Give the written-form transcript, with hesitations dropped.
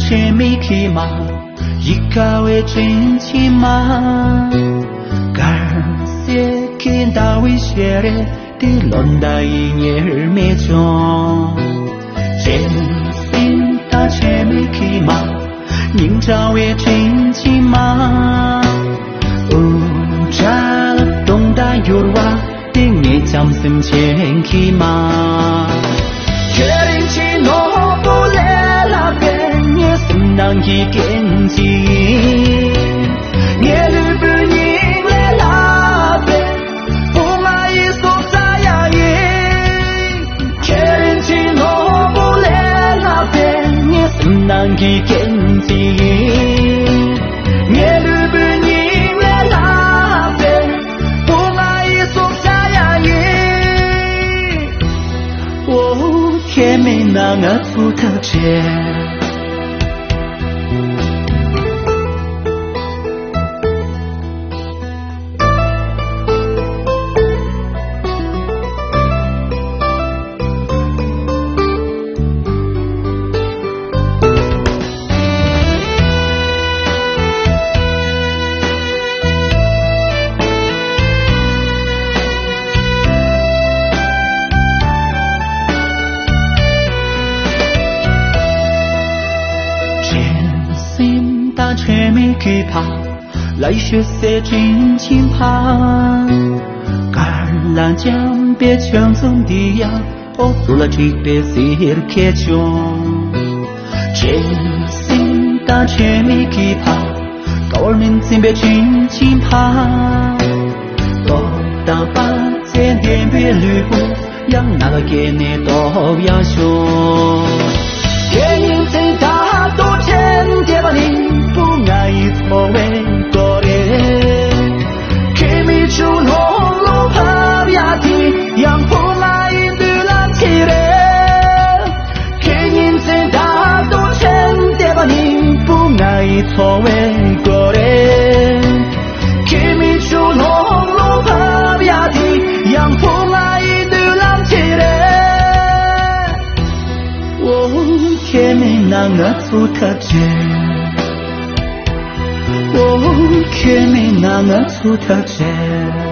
前面去嘛，一个为真情嘛，感谢看到为写的londa一年没中，真心他前面去嘛，人家为真情嘛，扎了东大有哇，定也将生前去嘛。确定起我不来那边，也是难以根基。也日不应来那边，不买一束扎呀耶。确定起我不来那边，也是难以根基。也日不应来那边，不买一束扎呀耶。天没那个出头前，前面去爬，来学些真情怕。橄榄江别抢中的呀，哦，除了这边是开中。真心打前面去爬，高尔面前别真情怕。多到把这点别旅步，让那个给你都要说。给你最大多钱给吧你。错为过的，给你出农路怕呀的，让不来的拉起来，给你最大多钱的吧你不爱错为过的，给你出农路怕呀的，让不来的拉起来，我给你那个出特质。我却没那么出头前。